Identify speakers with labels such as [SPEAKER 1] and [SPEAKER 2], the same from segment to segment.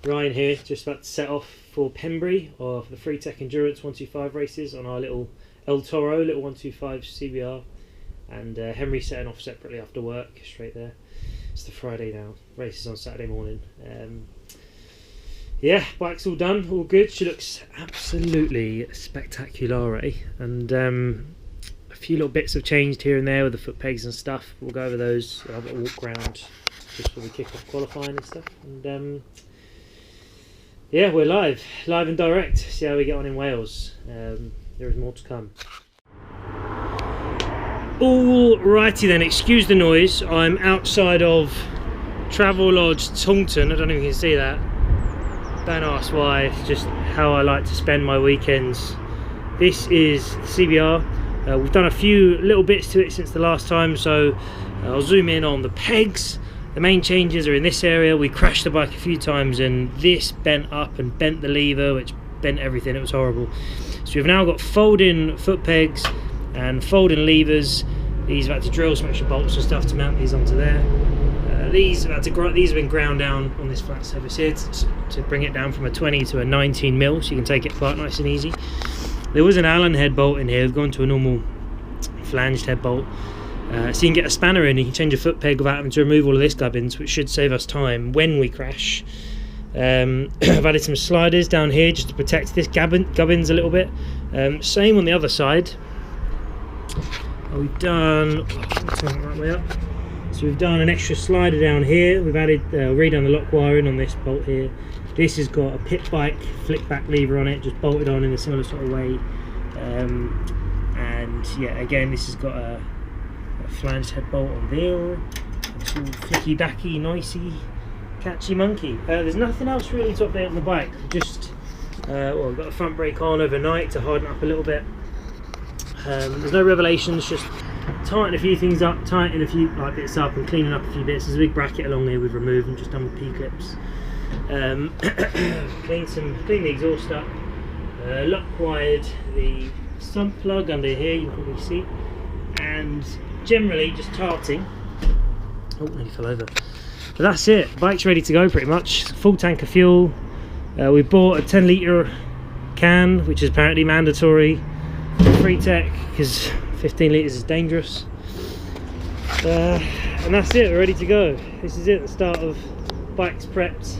[SPEAKER 1] Ryan here, just about to set off for Pembrey or for the Freetech Endurance 125 races on our little El Toro, little 125 CBR, and Henry setting off separately after work, straight there. It's the Friday now, races on Saturday morning. Yeah, bike's all done, all good. She looks absolutely spectacular, and a few little bits have changed here and there with the foot pegs and stuff. We'll go over those. I'll have a walk round just before we kick off qualifying and stuff. And yeah, we're live and direct. See how we get on in Wales. There is more to come. Alrighty then, excuse the noise. I'm outside of Travelodge Taunton. I don't know if you can see that. Don't ask why, it's just how I like to spend my weekends. This is the CBR. We've done a few little bits to it since the last time, so I'll zoom in on the pegs. The main changes are in this area. We crashed the bike a few times and this bent up and bent the lever, which bent everything. It was horrible. So we've now got folding foot pegs and folding levers. These have had to drill some extra bolts and stuff to mount these onto there. These have been ground down on this flat surface here to bring it down from a 20 to a 19 mil, so you can take it apart nice and easy. There was an Allen head bolt in here. We've gone to a normal flanged head bolt. So you can get a spanner in, you can change a foot peg without having to remove all of this gubbins, which should save us time when we crash. I've added some sliders down here just to protect this gubbins a little bit. Same on the other side. We've done, turn it right way up. So we've done an extra slider down here. We've added, redone the lock wiring on this bolt here. This has got a pit bike flick back lever on it, just bolted on in a similar sort of way. And yeah, again, this has got a flanged head bolt on there. It's all flicky backy, nicey, catchy monkey. There's nothing else really to update on the bike. Just well, we've got the front brake on overnight to harden up a little bit. There's no revelations, just tighten a few things up, tighten a few bits up and cleaning up a few bits. There's a big bracket along here we've removed and just done with P-clips. Clean the exhaust up, lock wired the sump plug under here, you can probably see, and generally just tarting. Oh, nearly fell over. But that's it, bike's ready to go pretty much. Full tank of fuel. We bought a 10 litre can, which is apparently mandatory for Freetech because 15 litres is dangerous. And that's it, we're ready to go. This is it, the start of bike's prepped.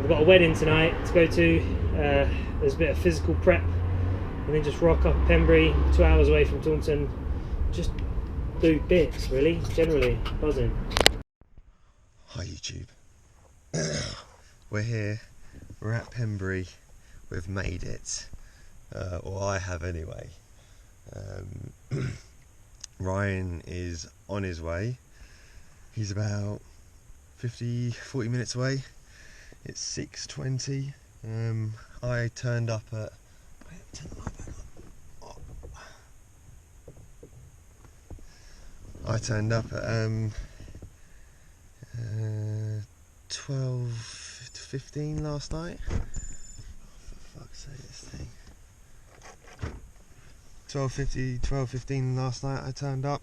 [SPEAKER 1] We've got a wedding tonight to go to. There's a bit of physical prep and then just rock up Pembrey, 2 hours away from Taunton. Just do bits, really, generally buzzing.
[SPEAKER 2] Hi YouTube. We're here, we're at Pembrey, we've made it, or I have anyway. Ryan is on his way. He's about 40 minutes away. It's 6:20. I turned up at, turn the light back on. I turned up at 12:15 last night. For fuck's sake, this thing. 12:15 last night I turned up.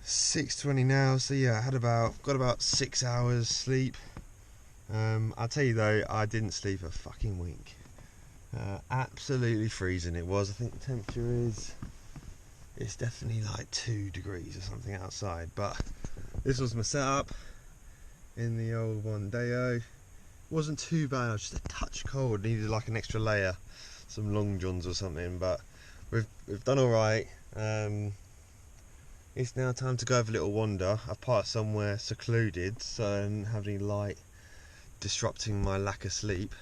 [SPEAKER 2] 6:20 now, so yeah, I got about 6 hours sleep. I'll tell you though, I didn't sleep a fucking wink. Absolutely freezing it was. I think the temperature it's definitely like 2 degrees or something outside, but this was my setup in the old Mondeo. Wasn't too bad, I was just a touch cold, needed like an extra layer, some long johns or something, but we've done alright. It's now time to go have a little wander. I've parked somewhere secluded so I don't have any light disrupting my lack of sleep.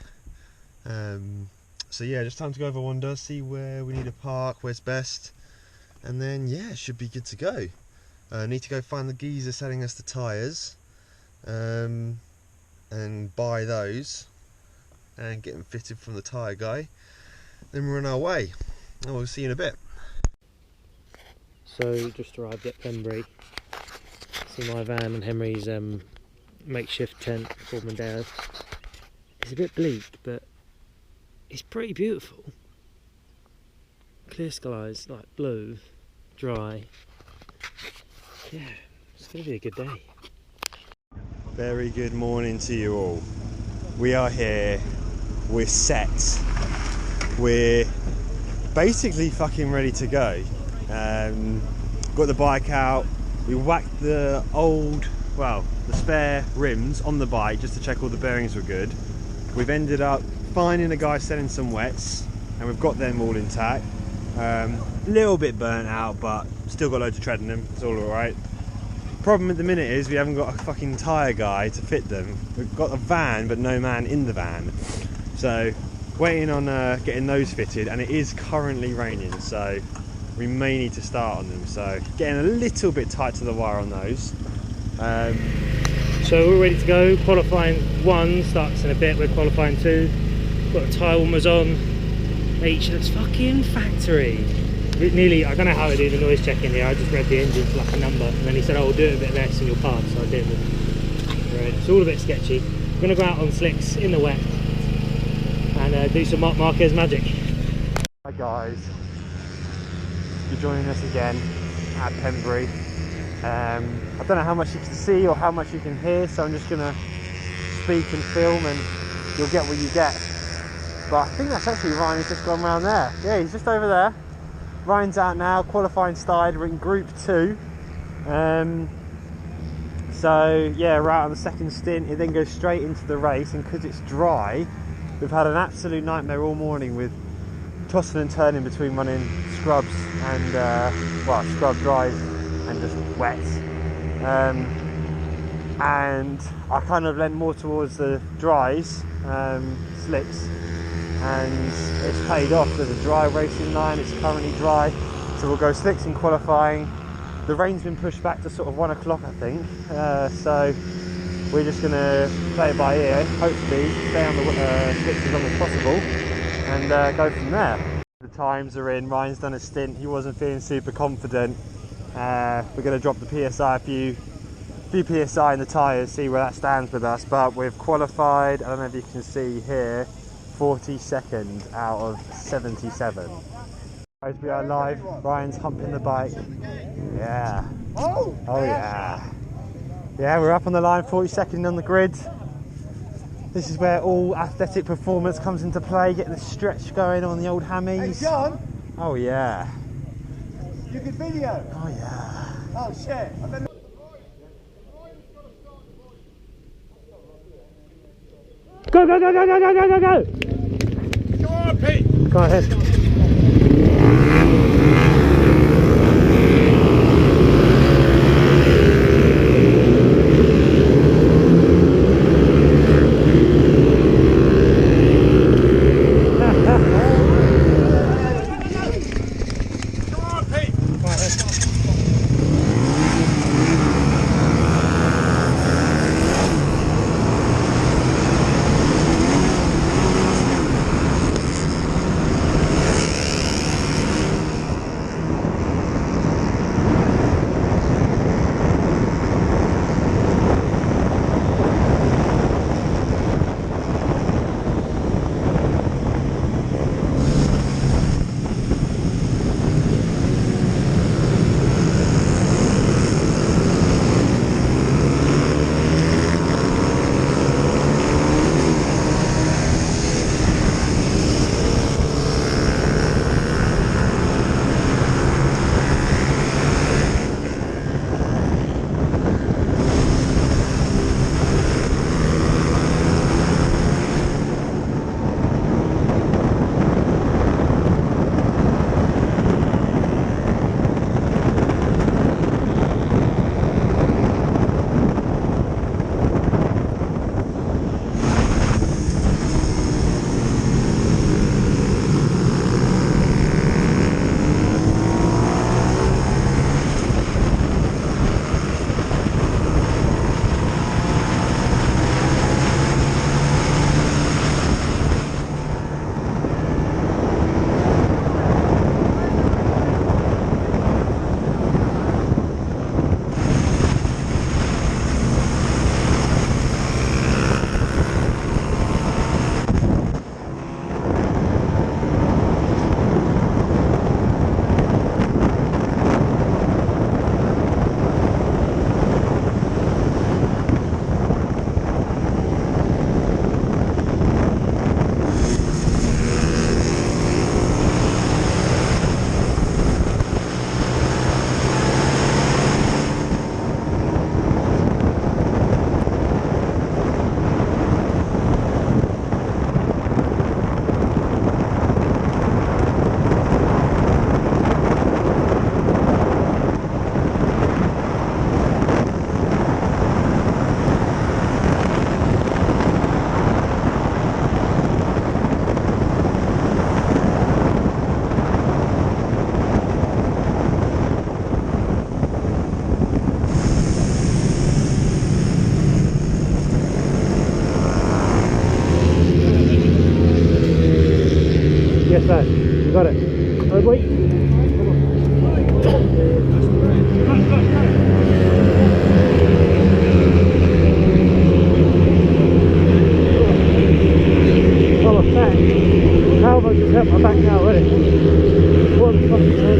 [SPEAKER 2] So yeah, just time to go have a wander, see where we need to park, where's best, and then yeah, it should be good to go. Need to go find the geezer selling us the tyres, and buy those and get them fitted from the tyre guy. Then we're on our way, and we'll see you in a bit.
[SPEAKER 1] So just arrived at Pembrey. See my van and Henry's makeshift tent for Mondeo. It's a bit bleak, but it's pretty beautiful. Clear skies, like blue, dry. Yeah, it's going to be a good day.
[SPEAKER 2] Very good morning to you all. We are here, we're set, we're basically fucking ready to go. Got the bike out, we whacked the spare rims on the bike just to check all the bearings were good. We've ended up finding a guy selling some wets, and we've got them all intact. Little bit burnt out, but still got loads of tread in them, it's all alright. Problem at the minute is we haven't got a fucking tyre guy to fit them. We've got a van, but no man in the van. So, waiting on getting those fitted, and it is currently raining, so we may need to start on them. So, getting a little bit tight to the wire on those.
[SPEAKER 1] So we're ready to go. Qualifying 1 starts in a bit, we're qualifying 2. Got the tyre warmers on. Each looks fucking factory. Nearly, I don't know how I do the noise check in here. I just read the engine for like a number, and then he said, "Oh, do it a bit less and you'll pass." So I did. Right, it's all a bit sketchy. I'm gonna go out on slicks in the wet and do some Marc Marquez magic.
[SPEAKER 2] Hi guys, you're joining us again at Pembrey. I don't know how much you can see or how much you can hear, so I'm just gonna speak and film, and you'll get what you get. But I think that's actually Ryan who's just gone round there. Yeah, he's just over there. Ryan's out now, qualifying started, we're in Group 2. So yeah, we're out on the second stint. It then goes straight into the race, and because it's dry, we've had an absolute nightmare all morning with tossing and turning between running scrubs and, scrub dries and just wet. And I kind of leant more towards the dries, slicks, and it's paid off. There's a dry racing line, it's currently dry, so we'll go slicks in qualifying. The rain's been pushed back to sort of 1 o'clock, I think, so we're just going to play it by ear, hopefully stay on the slicks as long as possible, and go from there. The times are in. Ryan's done a stint, he wasn't feeling super confident. We're going to drop the PSI a few PSI in the tyres, see where that stands with us, but we've qualified, I don't know if you can see here, 42nd out of 77. Guys, we are live. Ryan's humping the bike. Yeah. Oh yeah. Yeah, we're up on the line, 42nd on the grid. This is where all athletic performance comes into play, getting the stretch going on the old hammies.
[SPEAKER 3] Hey John!
[SPEAKER 2] Oh yeah.
[SPEAKER 3] You can video?
[SPEAKER 2] Oh yeah.
[SPEAKER 3] Oh shit.
[SPEAKER 1] Go, go, go, go, go, go, go, go, go!
[SPEAKER 3] Come on, Pete!
[SPEAKER 1] Go ahead. Oh, my back. How have I just hurt my back now, already? What the fuck is that?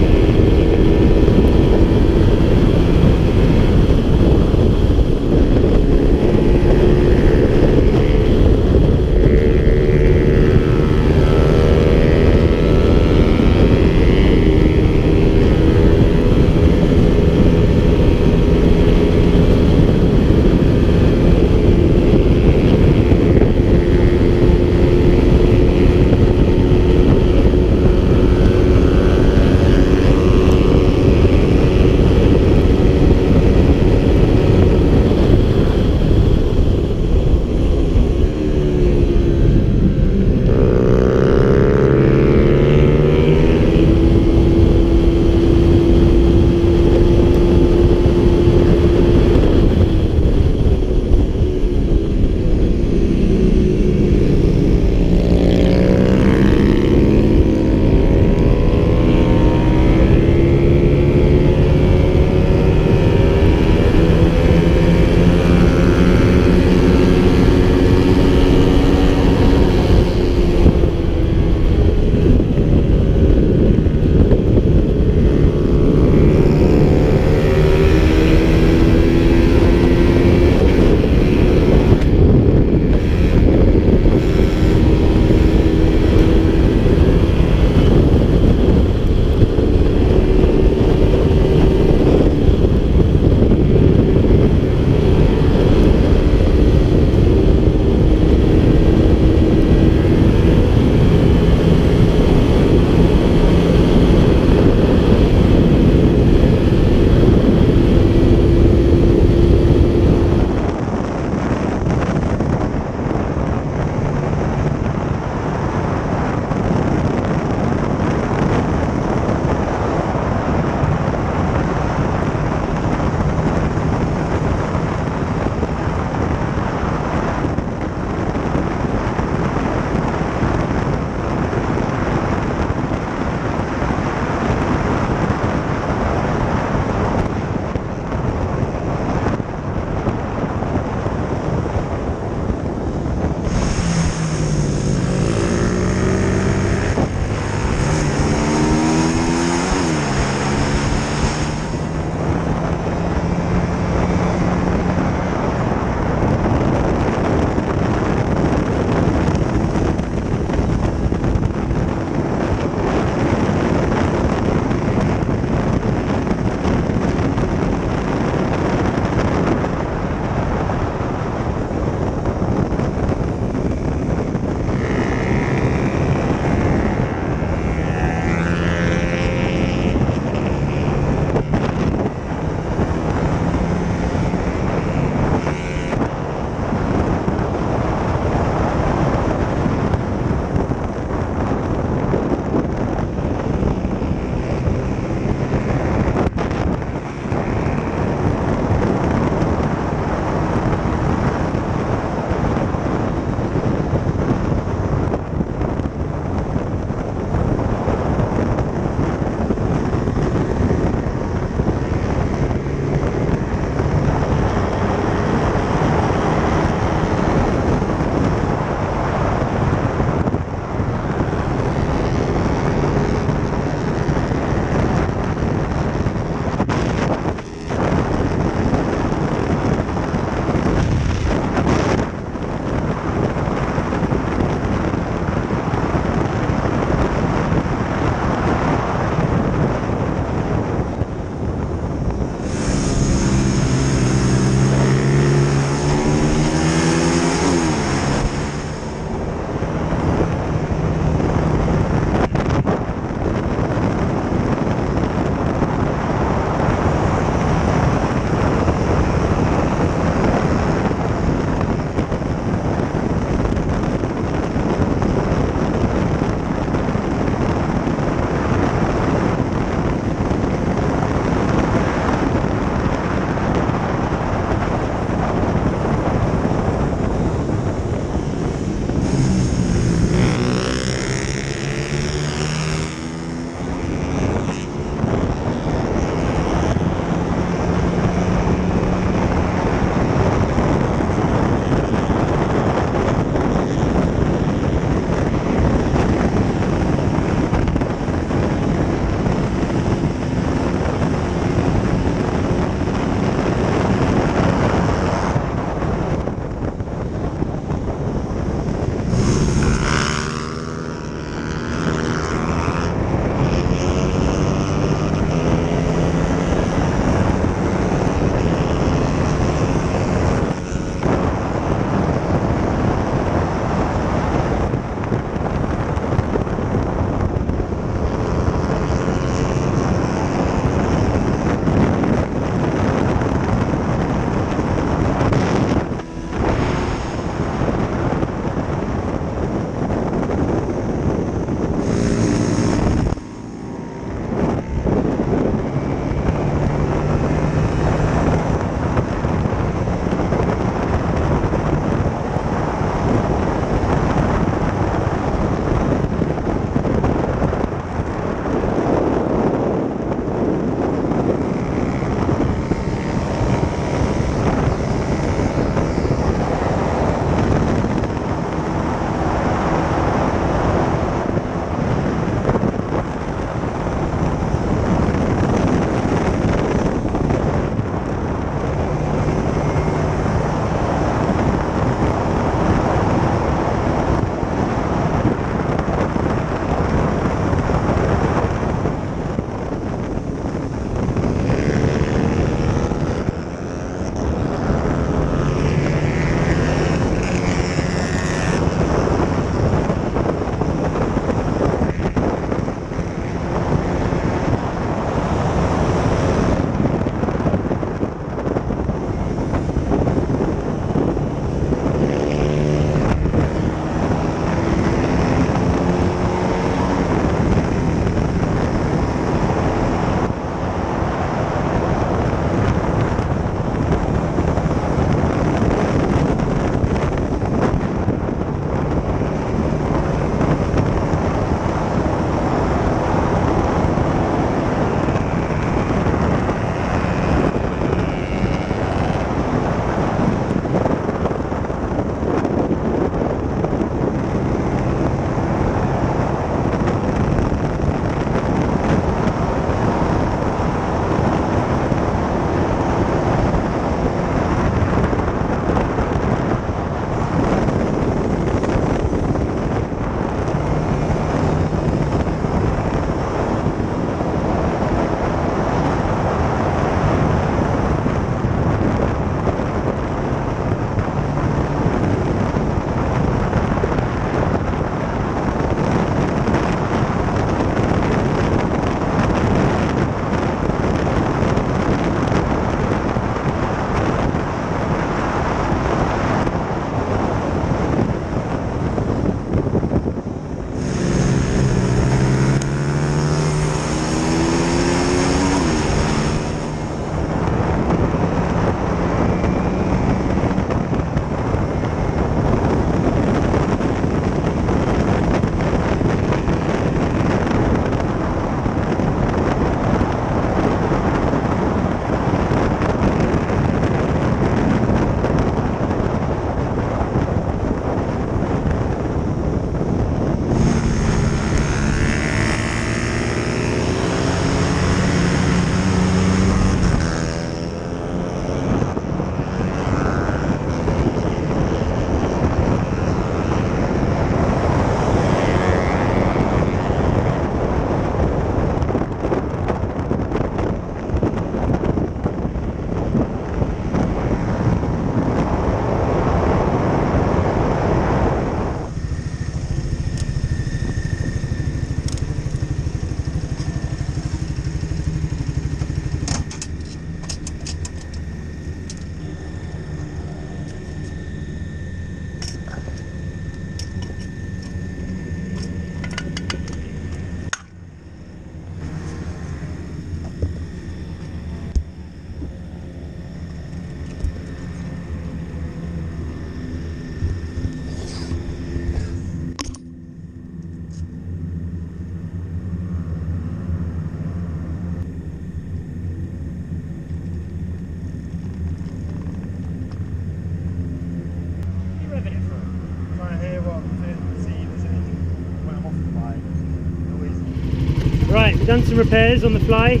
[SPEAKER 1] done some repairs on the fly.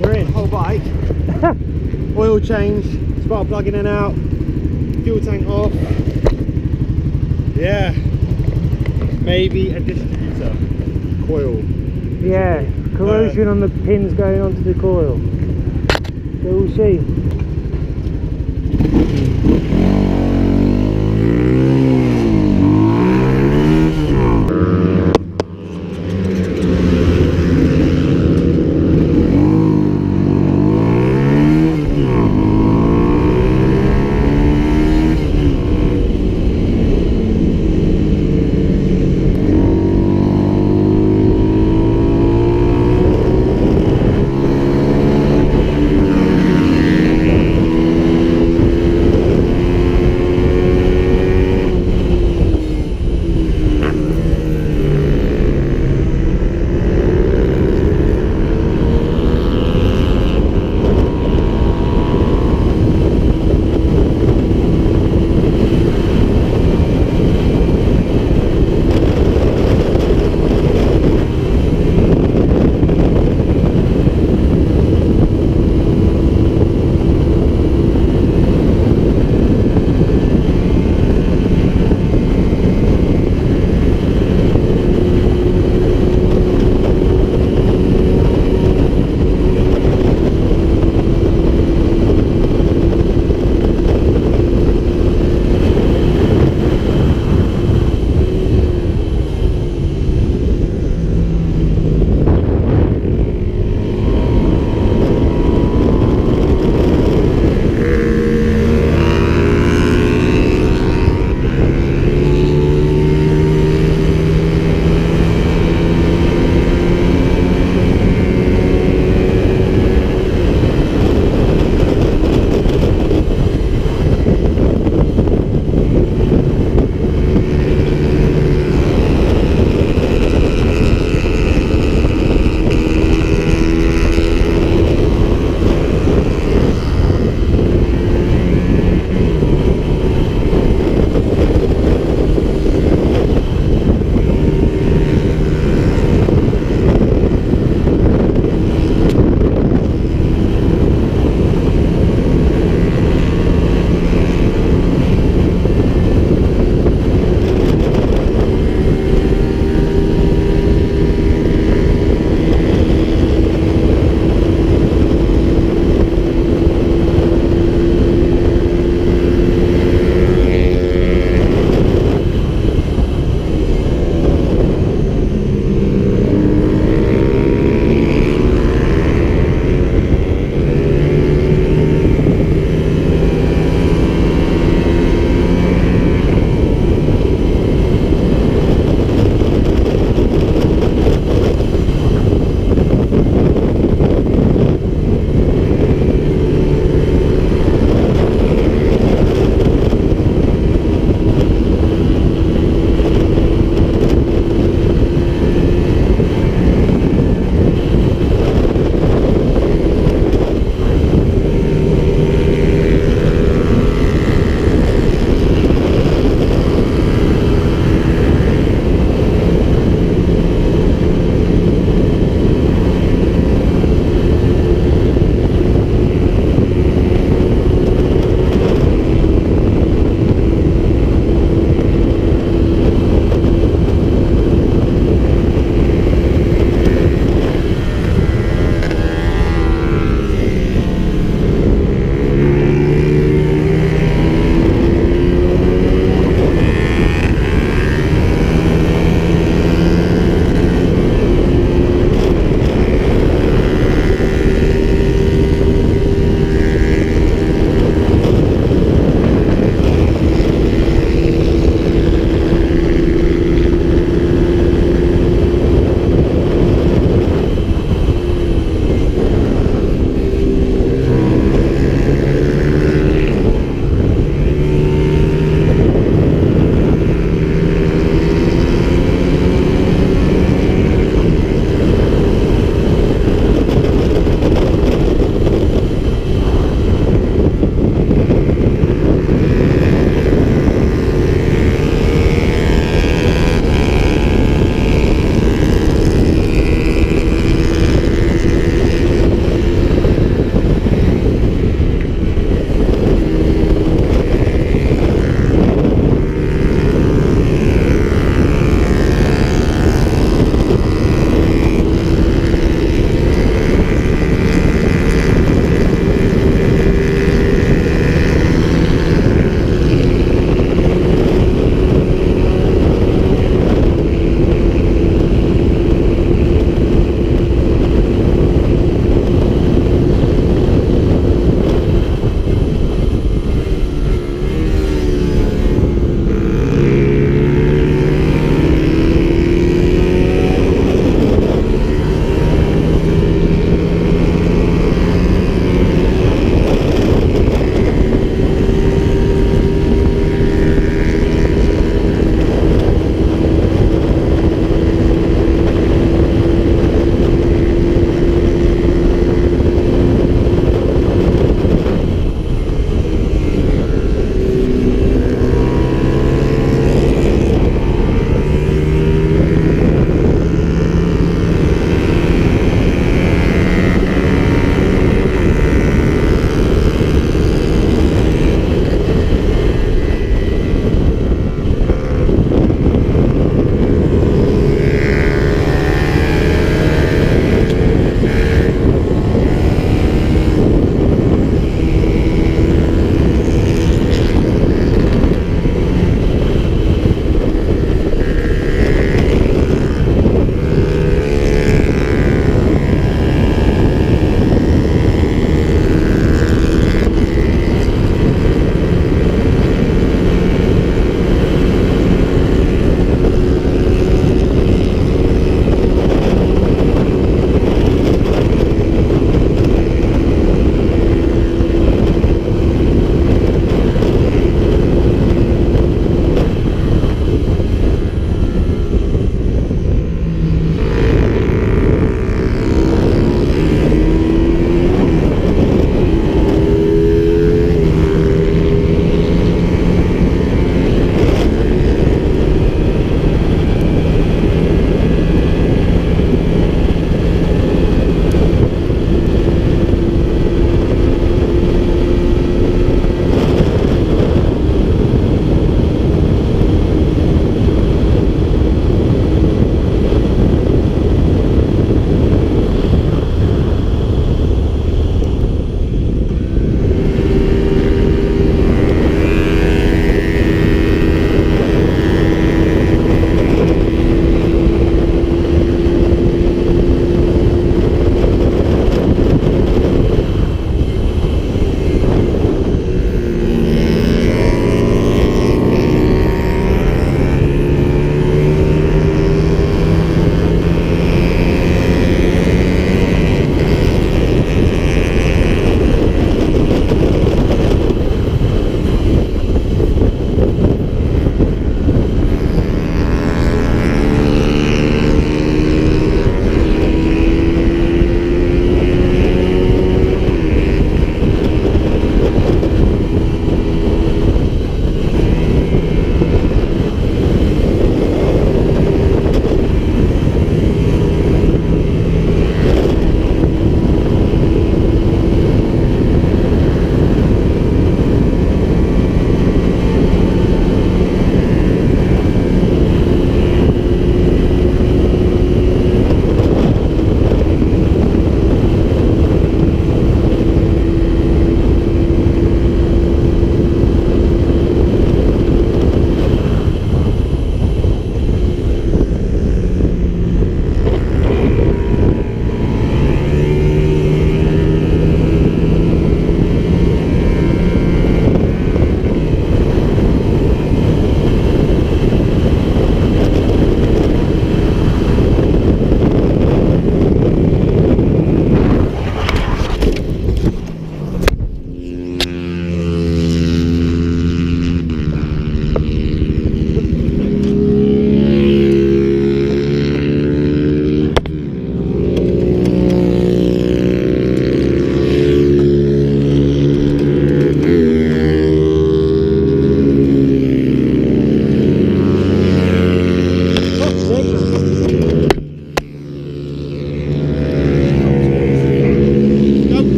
[SPEAKER 1] We're in.
[SPEAKER 2] Whole bike. Oil change, spark plug in and out, fuel tank off. Yeah. Maybe a distributor coil.
[SPEAKER 1] Yeah, corrosion on the pins going onto the coil. So we'll see.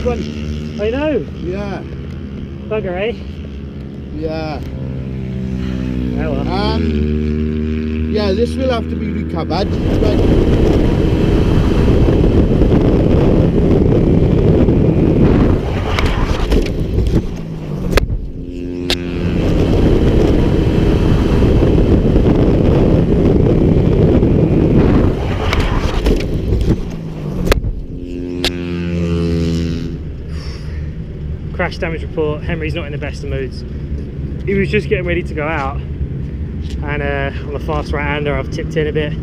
[SPEAKER 3] 620.
[SPEAKER 1] I know.
[SPEAKER 3] Yeah.
[SPEAKER 1] Bugger, eh?
[SPEAKER 3] Yeah.
[SPEAKER 1] Oh well.
[SPEAKER 3] Yeah, this will have to be recovered.
[SPEAKER 1] Crash damage report. Henry's not in the best of moods. He was just getting ready to go out, and on the fast right-hander I've tipped in a bit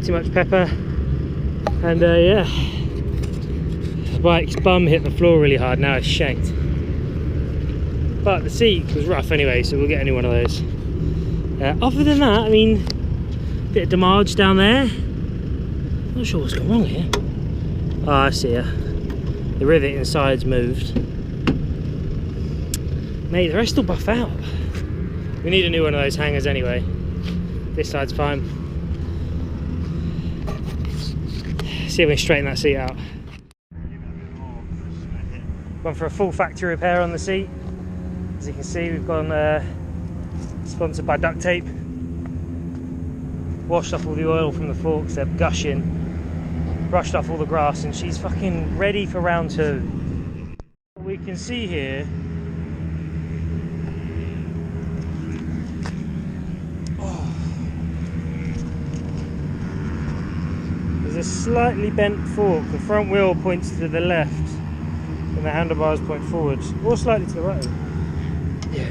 [SPEAKER 1] too much pepper, and yeah, the bike's bum hit the floor really hard. Now it's shanked, but the seat was rough anyway, so we'll get a new one of those. Other than that, I mean, bit of damage down there. Not sure what's going wrong here. Oh, I see ya. The rivet inside's moved. Mate, the rest will buff out. We need a new one of those hangers anyway. This side's fine. See if we can straighten that seat out. Gone for a full factory repair on the seat. As you can see, we've gone sponsored by duct tape. Washed off all the oil from the forks, they're gushing. Brushed off all the grass, and she's fucking ready for round 2. What we can see here, there's a slightly bent fork. The front wheel points to the left and the handlebars point forwards, or slightly to the right. Yeah,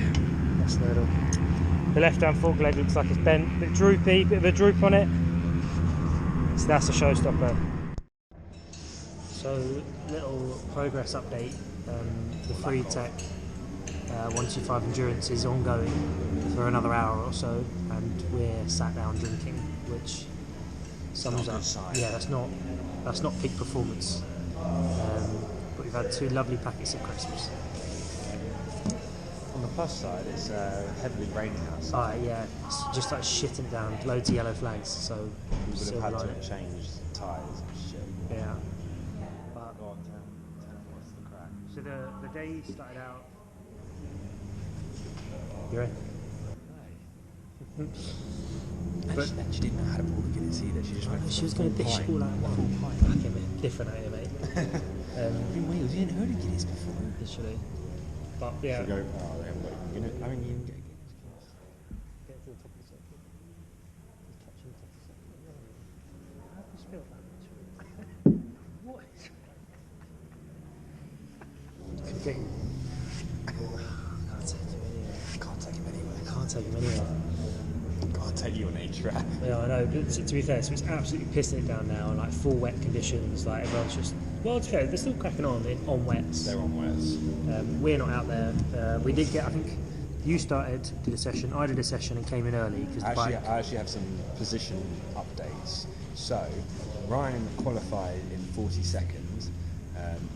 [SPEAKER 1] that's the middle. The left hand fork leg looks like it's bent, a bit droopy, bit of a droop on it, so that's a showstopper. So, little progress update. The Freetech 125 endurance is ongoing for another hour or so, and we're sat down drinking, which sums up. Yeah, that's not peak performance. But we've had 2 lovely packets of crisps.
[SPEAKER 4] On the plus side, it's heavily raining outside.
[SPEAKER 1] Yeah, it's just like shitting down, loads of yellow flags. So
[SPEAKER 4] we would have had to have changed tyres and shit.
[SPEAKER 1] Yeah.
[SPEAKER 4] Go on, tell what's the crack?
[SPEAKER 1] So the day started out. You ready?
[SPEAKER 4] And she didn't know how to pull the Guinness either. She just went.
[SPEAKER 1] She was going to dish it all out. Fucking bit different, ain't it, mate?
[SPEAKER 4] In Wales, you hadn't heard of Guinness before.
[SPEAKER 1] Literally. But yeah.
[SPEAKER 4] Go, oh, they haven't got Guinness. I mean, you can get Guinness.
[SPEAKER 1] Get to the top of the circle. Just touching the top of the circle. How do you spell that? What is it?
[SPEAKER 4] Can't take him anywhere.
[SPEAKER 1] Can't take him anywhere.
[SPEAKER 4] Can't take you on a track.
[SPEAKER 1] Yeah, I know, but to be fair, so it's absolutely pissing it down now, like full wet conditions, like everyone's just, well, to be fair, they're still cracking on wets.
[SPEAKER 4] They're on wets.
[SPEAKER 1] We're not out there. We did get, I think, you did a session, I did a session and came in early because the bike...
[SPEAKER 4] I actually have some position updates. So, Ryan qualified in 40 seconds.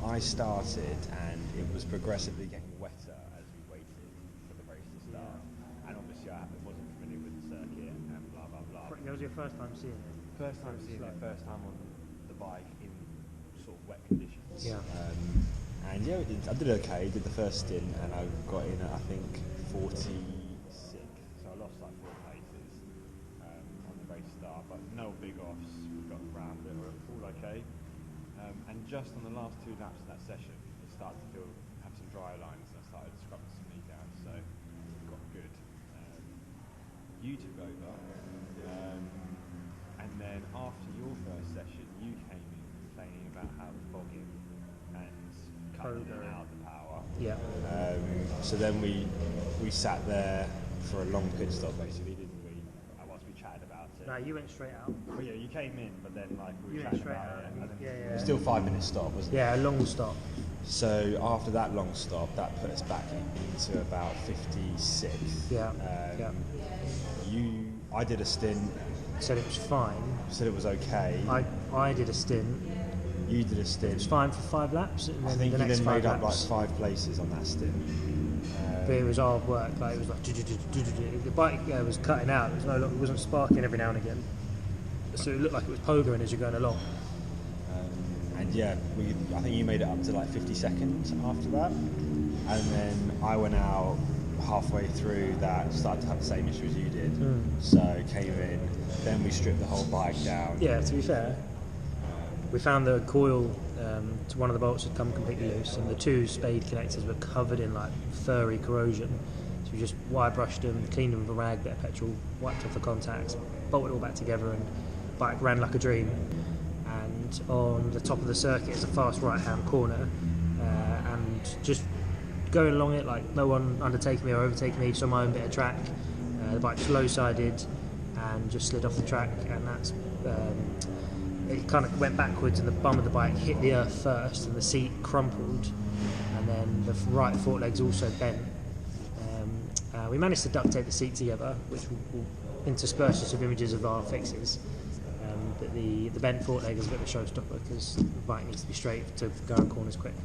[SPEAKER 4] I started and it was progressively getting wetter as we waited for the race to start. And obviously I wasn't familiar with the circuit and blah blah blah.
[SPEAKER 1] That was your first time seeing it?
[SPEAKER 4] First time seeing it, first time on the bike in sort of wet conditions.
[SPEAKER 1] Yeah.
[SPEAKER 4] And yeah, I did okay, did the first stint and I got in at I think 46. So I lost like 4 places on the race start, but no big offs. We got around it, we were all okay. And just on the last 2 laps of that session, it started to have some dry lines and I started scrubbing some knee down, so it got good. You took over, and then after your first session, you came in complaining about how the fogging and cutting out the power.
[SPEAKER 1] Yeah.
[SPEAKER 4] So then we sat there for a long pit stop, basically, didn't we? Once we chatted about it.
[SPEAKER 1] No, you went straight out.
[SPEAKER 4] Well, yeah, you came in, but then like we
[SPEAKER 1] You
[SPEAKER 4] were
[SPEAKER 1] went
[SPEAKER 4] chatting
[SPEAKER 1] straight
[SPEAKER 4] about
[SPEAKER 1] out.
[SPEAKER 4] it. And
[SPEAKER 1] Yeah.
[SPEAKER 4] it was still 5-minute stop, wasn't it?
[SPEAKER 1] Yeah, a long stop.
[SPEAKER 4] So after that long stop, that put us back into about 56.
[SPEAKER 1] Yeah.
[SPEAKER 4] I did a stint.
[SPEAKER 1] Said it was fine.
[SPEAKER 4] Said it was okay.
[SPEAKER 1] I did a stint.
[SPEAKER 4] You did a stint.
[SPEAKER 1] It was fine for 5 laps, and
[SPEAKER 4] I
[SPEAKER 1] then
[SPEAKER 4] think
[SPEAKER 1] the
[SPEAKER 4] you
[SPEAKER 1] next
[SPEAKER 4] then
[SPEAKER 1] 5
[SPEAKER 4] made up like
[SPEAKER 1] laps.
[SPEAKER 4] 5 places on that stint.
[SPEAKER 1] But it was hard work. Like it was like the bike was cutting out. It wasn't sparking every now and again. So it looked like it was pogoing as you're going along.
[SPEAKER 4] And yeah, I think you made it up to like 50 seconds after that. And then I went out halfway through that, started to have the same issue as you did. So came in, then we stripped the whole bike down.
[SPEAKER 1] Yeah, to be fair, we found the coil to one of the bolts had come completely loose, and the two spade connectors were covered in like furry corrosion. So we just wire brushed them, cleaned them with a rag, bit of petrol, wiped off the contacts, bolted it all back together, and bike ran like a dream. And on the top of the circuit is a fast right-hand corner, and just going along it, like no one undertaking me or overtaking me, just on my own bit of track. The bike slow-sided and just slid off the track, and that's it kind of went backwards, and the bum of the bike hit the earth first, and the seat crumpled, and then the right forklegs also bent. We managed to duct tape the seat together, which will intersperse us with images of our fixes. But the bent forkleg is a bit of a showstopper because the bike needs to be straight to go around corners quick.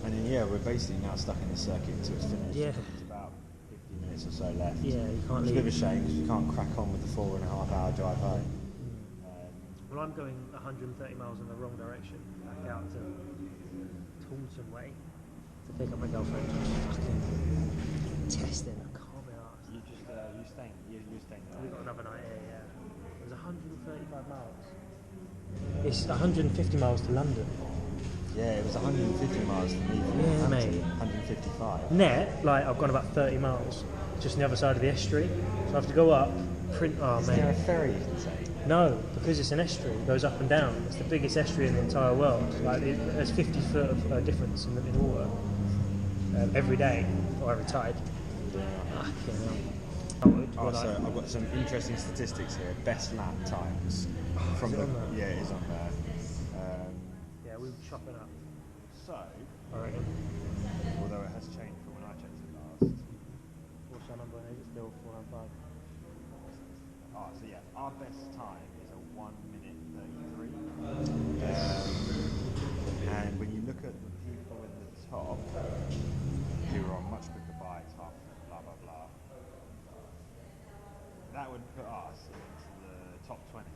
[SPEAKER 4] And then yeah, we're basically now stuck in the circuit until it's finished.
[SPEAKER 1] Yeah.
[SPEAKER 4] It's about 50 minutes or so left.
[SPEAKER 1] Yeah, you can't
[SPEAKER 4] It's a
[SPEAKER 1] leave.
[SPEAKER 4] bit of a shame because you can't crack on with the 4.5 hour drive home.
[SPEAKER 1] Well, I'm going 130 miles in the wrong direction, back out to Taunton way to pick up my girlfriend. Fucking testing, I can't be arsed.
[SPEAKER 4] You staying there.
[SPEAKER 1] We've got another night here, yeah. It was 135 miles. It's 150 miles to London.
[SPEAKER 4] Yeah, it was 150 miles to me from
[SPEAKER 1] Yeah,
[SPEAKER 4] Hampton,
[SPEAKER 1] mate.
[SPEAKER 4] 155.
[SPEAKER 1] Net, like I've gone about 30 miles, just on the other side of the estuary. So I have to go up,
[SPEAKER 4] Is there a ferry you can take?
[SPEAKER 1] No, because it's an estuary, it goes up and down. It's the biggest estuary in the entire world. Like there's 50 foot of difference in the water every day or every tide.
[SPEAKER 4] Oh, so I've got some interesting statistics here. Best lap times from
[SPEAKER 1] is it
[SPEAKER 4] the
[SPEAKER 1] on there?
[SPEAKER 4] yeah, it is on there.
[SPEAKER 1] Yeah, we were chopping up.
[SPEAKER 4] So,
[SPEAKER 1] I reckon.
[SPEAKER 4] although it has changed from when I checked it last.
[SPEAKER 1] What's our number? Is it still 495?
[SPEAKER 4] Oh, so yeah, our best time is a 1 minute 33. And when you look at the people in the top who are on much quicker bikes, half blah blah blah, that would put us into the top 20.